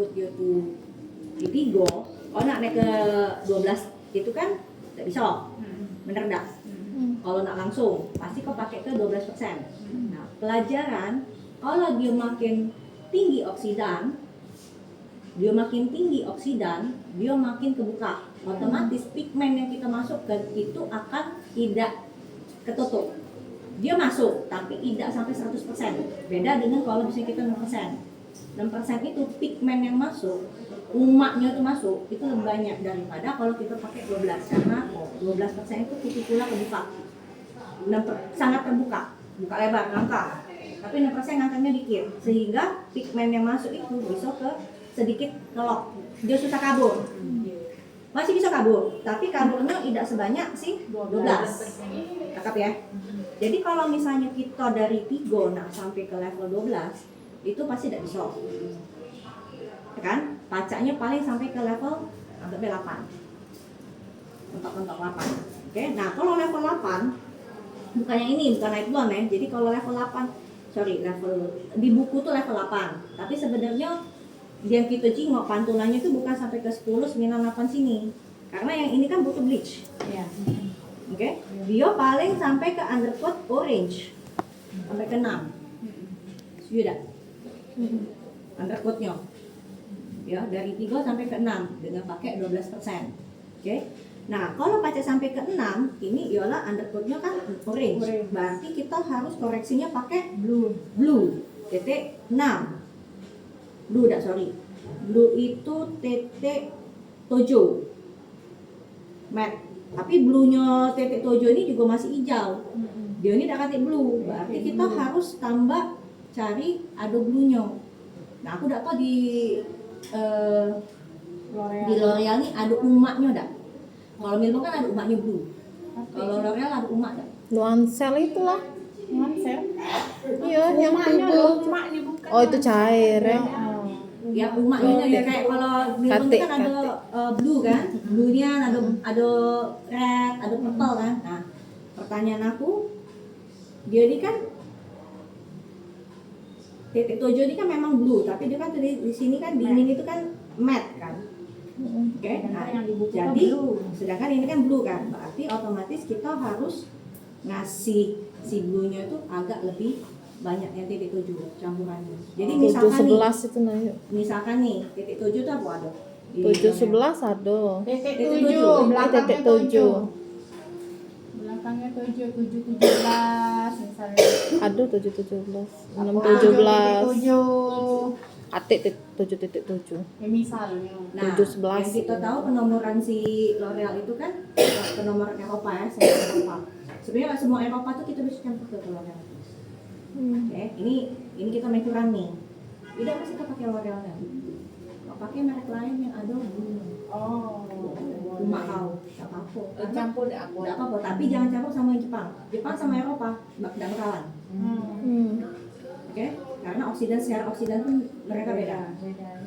sebut dia tuh di Tigo, kalau nak naik ke 12 itu kan tidak bisa, bener enggak? Kalau nak langsung pasti kau pakai ke 12%. Nah, pelajaran kalau dia makin tinggi oksidan, dia makin kebuka. Otomatis pigmen yang kita masukkan itu akan tidak ketutup. Dia masuk, tapi tidak sampai 100%. Beda dengan kalau misalnya kita 6%. 6% itu pigmen yang masuk, umatnya itu masuk, itu lebih banyak daripada kalau kita pakai 12. Karena 12% itu kutikula kebuka. Sangat terbuka, buka lebar, ngangka. Tapi 6% ngangkanya dikit. Sehingga pigmen yang masuk itu bisa ke sedikit kelok. Dia susah kabur. Masih bisa kabur, tapi kaburnya tidak sebanyak si 12. Cakap ya. Jadi kalau misalnya kita dari Tigo sampai ke level 12, itu pasti tidak bisa. Ya kan? Pacaknya paling sampai ke level anggapnya 8. Mentok-mentok 8. Oke. Nah, kalau level 8 bukannya ini, bukan naik doang ya. Jadi kalau level 8, level di buku tuh level 8. Tapi sebenarnya yang kita jingok pantulannya itu bukan sampai ke 10, 9, 8 sini. Karena yang ini kan butuh bleach. Ya. Oke. Dia paling sampai ke undercoat orange. Sampai ke 6. Sudah. Undercoatnya. Ya, dari 3 sampai ke 6 dengan pakai 12%. Oke. Nah, kalau pakai sampai ke 6, ini ialah undercoatnya kan orange. Berarti kita harus koreksinya pakai blue. Titik 6. Blue itu titik 7 matte. Tapi bluenya titik 7 ini juga masih hijau. Dia ini tidak titik blue. Berarti kita harus tambah cari ada bluenya. Nah, aku tidak tahu di L'Oreal ini ada umatnya enggak? Kalau Milmo kan ada umatnya blue. Kalau L'Oreal ada umat enggak? Nuansel itulah. Nuansel? Iya, yang tubuh. Oh, itu cair ya. Ya, umatnya ya kayak kalau Milmo kan ada blue kan? Blue-nya ada red, ada purple kan? Nah, pertanyaan aku, dia ini kan titik 7 ini kan memang blue, tapi dia kan di sini kan dingin itu kan matte kan? Oke, nah jadi sedangkan ini kan blue kan, berarti otomatis kita harus ngasih si blue-nya itu agak lebih banyak yang titik 7 campurannya. Jadi misalkan 711 itu nih. Misalkan nih titik 7 itu apa ada? 711 ada. Titik Titik 7, tujuh. belakangnya Titik 7. 7. Belakangnya 7, 717 misalnya. Aduh 717. 617. 7. Atik 7.7. Ya misalnya. Nah, 711. yang kita tahu penomoran si L'Oreal itu kan penomoran Eropa ya, sama Eropa. Sebenarnya nggak semua Eropa tuh kita bisa campur ke L'Oreal. Oke, ini kita main curang nih. Tidak pasti kita pakai L'Oreal kan? Kalau pakai merek lain yang ada blue. Mahal, nggak apa-apa. Campur deh aku. Nggak apa-apa, tapi jangan campur sama yang Jepang. Jepang sama Eropa nggak bakalan. Oke, karena secara oksidan pun mereka beda.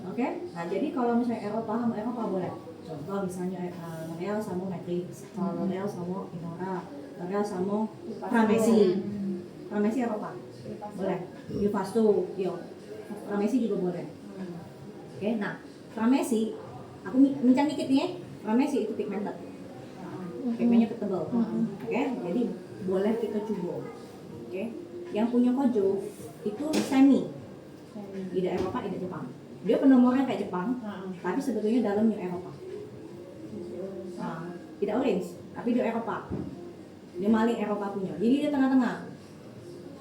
Oke, nah jadi kalau misalnya Eropa sama Eropa boleh. Contoh misalnya L'Oreal sama Matrix, L'Oreal sama Inora, L'Oreal sama Pramesi Eropa. Boleh. Yufasto, Pramesi juga boleh. Oke, nah Pramesi, aku bincang dikit nih. Pramesi itu pigmented. Pigmennya tebal. Oke, jadi boleh kita coba. Oke, yang punya Kojo itu semi. Tidak Eropa, tidak Jepang. Dia penomoran kayak Jepang, tapi sebetulnya dalamnya Eropa. Tidak orange, tapi dia Eropa. Dia maling Eropa punya. Jadi dia tengah-tengah.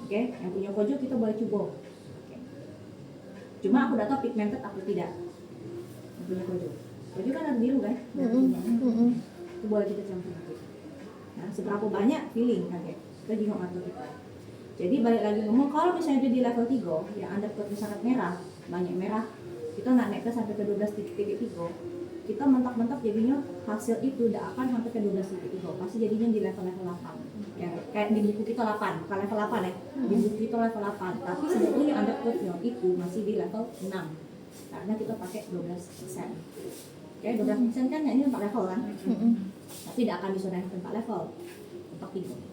Oke, yang punya Kojo kita boleh coba. Oke. Cuma aku udah tahu pigmented atau tidak. Yang punya Kojo. Kojo kan ada biru kan? Itu boleh kita campur. Nah, seberapa banyak feeling kan ya? Kita juga ngatur itu. Jadi balik lagi ngomong, kalau misalnya dia di level 3 yang undercoatnya sangat merah, banyak merah, kita nggak naik ke sampai ke 12 titik 3, kita mentok-mentok jadinya hasil itu tidak akan sampai ke 12 titik 3, pasti jadinya di level 8 ya, kayak di buku kita 8, bukan level 8 ya, di buku kita level 8, tapi sebetulnya undercoatnya itu masih di level 6 karena kita pakai 12%. Oke, 12% kan ya, ini 4 level kan, tapi tidak akan bisa naik ke 4 level untuk 3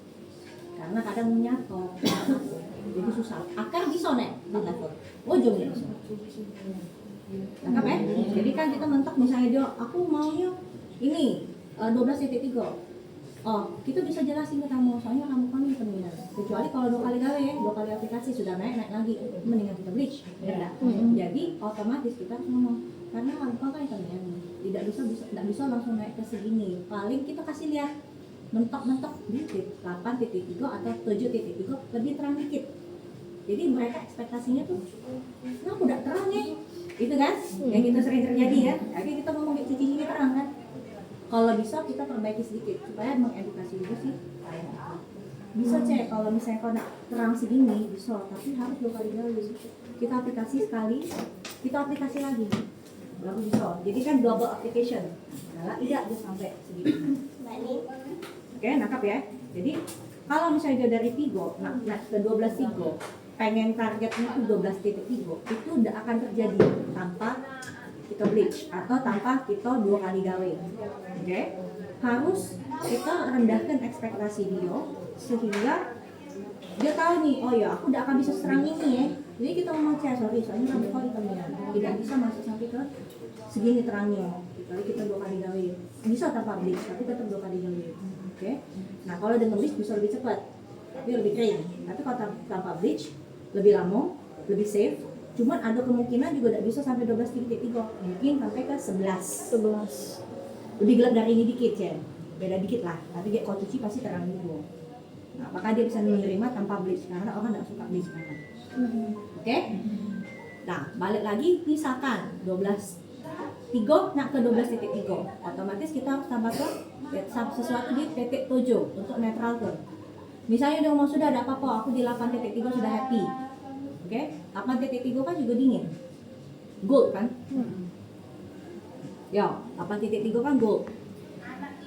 karena kadang menyatu, jadi susah. Akar bisa naik 4 level, ujungnya bisa. Nangkap ya? Jadi kan kita mentok misalnya dia, aku maunya ini 12.3. Oh, kita bisa jelasin ke kamu, soalnya kamu kan peminat. Kecuali kalau 2 kali gawe, 2 kali aplikasi sudah naik lagi, mendingan kita bleach. Ya enggak? Jadi otomatis kita harus ngomong, karena kamu kan peminat, tidak bisa langsung naik ke segini. Paling kita kasih lihat mentok-mentok di 8.3 atau 7.3 lebih terang dikit. Jadi mereka ekspektasinya tuh, nah udah terang nih, itu kan? Yang kita sering terjadi ya. Jadi kita ngomong di sini terang kan? Kalau bisa kita perbaiki sedikit supaya mengedukasi juga sih. Bisa cek kalau misalnya kau nak terang segini bisa, tapi harus 2 kali dulu. Kita aplikasi sekali, kita aplikasi lagi, baru bisa. Jadi kan double application. Nah, tidak dia sampai segini. Oke, nangkap ya. Jadi kalau misalnya dia dari Tigo, nah ke 12 Tigo, pengen targetnya itu 12.3, itu udah akan terjadi tanpa kita bleach atau tanpa kita 2 kali gawe. Oke? Harus kita rendahkan ekspektasi dia sehingga dia tahu nih, oh ya aku udah akan bisa serang ini ya. Jadi kita ngomong sorry, soalnya kamu kok hitamnya tidak bisa masuk sampai ke segini terangnya. Kecuali kita 2 kali gawe. Bisa tanpa bleach, tapi tetap 2 kali gawe. Oke? Nah kalau dengan bleach bisa lebih cepat, tapi lebih kering. Tapi kalau tanpa bleach lebih lama, lebih safe. Cuman ada kemungkinan juga tidak bisa sampai 12.3, mungkin sampai ke 11. Lebih gelap dari ini dikit ya, beda dikit lah. Tapi dia kalau cuci pasti terang juga. Nah, apakah dia bisa menerima tanpa bleach? Karena orang tidak suka bleach kan. Oke? Nah, balik lagi misalkan 12.3 nak ke 12.3, otomatis kita harus tambah ke sesuatu di titik 7 untuk netral tuh. Misalnya dia mau sudah ada apa-apa, aku di 8.3 sudah happy. Oke, 8.3 kan juga dingin, gold kan? Ya, 8.3 kan gold.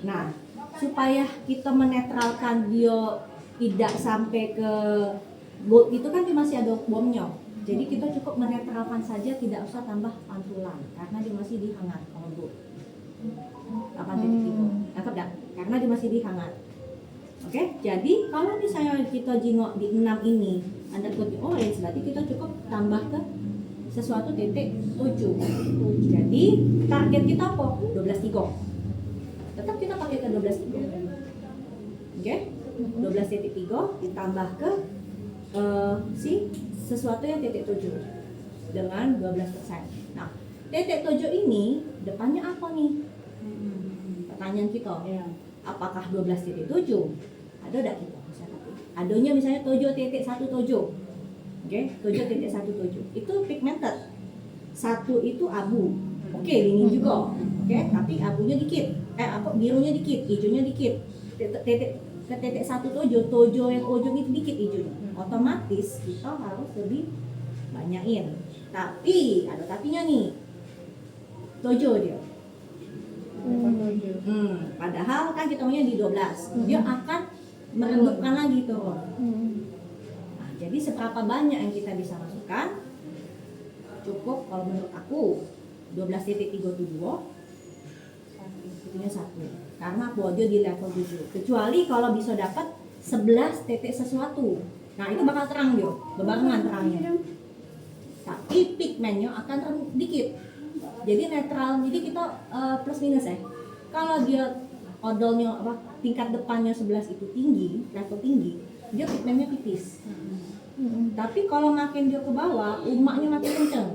Nah, supaya kita menetralkan dia tidak sampai ke gold itu kan dia masih ada bomnya. Jadi kita cukup menetralkan saja, tidak usah tambah pantulan karena dia masih dihangat kalau gold. 8.3, nangkep dah? Karena dia masih dihangat. Oke, jadi kalau misalnya kita jingok di 6 ini undercoat orange, berarti kita cukup tambah ke sesuatu titik 7. Jadi target kita apa? 12.3. Tetap kita pakai ke 12.3. Oke, 12.3 ditambah ke si sesuatu yang titik 7 dengan 12%. Nah, titik 7 ini depannya apa nih? Pertanyaan kita. Apakah 12.7? Ada enggak kita? Adonya misalnya 7.17. Oke, 7.17. Itu pigmented. 1 itu abu. Oke, dingin juga. Oke, tapi abunya dikit. Birunya dikit, hijaunya dikit. Ke titik 17, tojo yang ujung itu dikit hijaunya. Otomatis kita harus lebih banyakin. Tapi ada tapinya nih. Tojo dia. Padahal kan kita maunya di 12, dia akan merendupkan lagi tuh. Nah, jadi seberapa banyak yang kita bisa masukkan? Cukup kalau menurut aku 12.32 itunya 1. Karena dia di level 7. Kecuali kalau bisa dapat 11 titik sesuatu. Nah, itu bakal terang dia, bebarengan terangnya. Tapi pigmennya akan terang dikit. Jadi netral, jadi kita plus minus ya. Kalau dia odolnya tingkat depannya 11 itu tinggi, level tinggi, dia pigmennya tipis. Tapi kalau makin dia ke bawah, umaknya makin kenceng,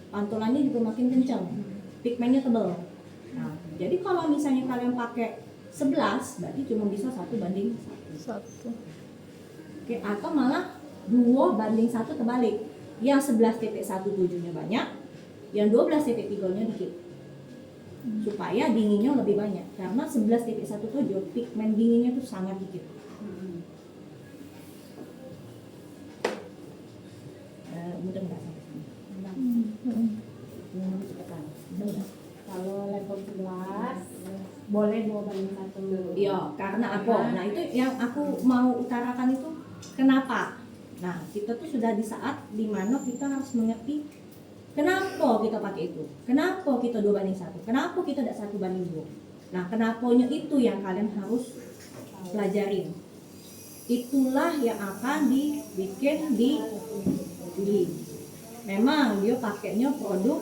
pantulannya juga makin kenceng, pigmennya tebal. Nah, jadi kalau misalnya kalian pakai 11, berarti cuma bisa 1:1. Oke, atau malah 2:1 terbalik. Yang 11.17-nya banyak, yang 12.3-nya dikit, supaya dinginnya lebih banyak. Karena 11.17 pigmen dinginnya tuh sangat dikit. Mudah nggak sampai sini? Cepetan. Kalau level 11 boleh 2:1. Iya, karena apa? Nah, itu yang aku mau utarakan itu kenapa? Nah, kita tuh sudah di saat dimana kita harus mengerti kenapa kita pakai itu? Kenapa kita 2:1? Kenapa kita tidak 1:2? Nah, kenapanya itu yang kalian harus pelajarin. Itulah yang akan dibikin di Juli. memang dia pakainya produk,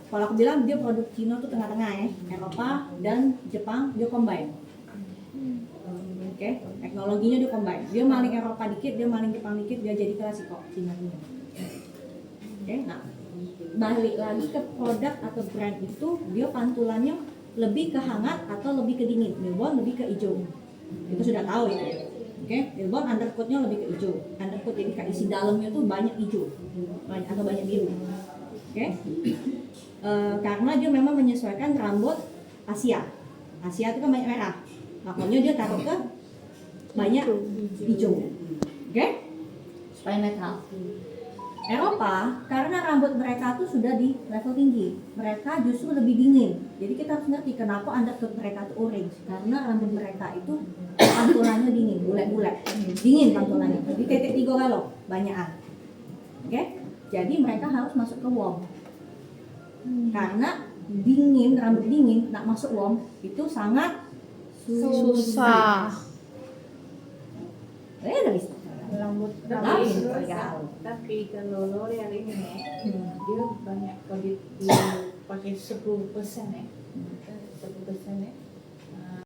kalau aku bilang dia produk Cina tuh tengah-tengah ya, Eropa dan Jepang dia combine. Oke, teknologinya dia combine. Dia maling Eropa dikit, dia maling Jepang dikit, dia jadi klasiko Cina punya. Oke, nah balik lagi ke produk atau brand itu, dia pantulannya lebih ke hangat atau lebih ke dingin. Milbon lebih ke hijau. Kita sudah tahu itu. Oke, Milbon undercoatnya lebih ke hijau. Undercoat jadi kayak isi dalamnya tuh banyak hijau, banyak atau banyak biru. Oke, karena dia memang menyesuaikan rambut Asia. Asia itu kan banyak merah, makanya dia taruh ke banyak hijau. Oke, supaya netral. Eropa, karena rambut mereka tuh sudah di level tinggi, mereka justru lebih dingin. Jadi kita harus ngerti kenapa undercoat mereka tuh orange, karena rambut mereka itu pantulannya dingin, bulat-bulat, dingin pantulannya. Di titik 3 kalau banyakan. Oke, jadi mereka harus masuk ke warm. Karena dingin, rambut dingin nak masuk warm itu sangat Susah. udah bisa. Rambut Tapi kalau L'Oreal ini dia banyak kalau dia pakai 10% ya. 10% ya.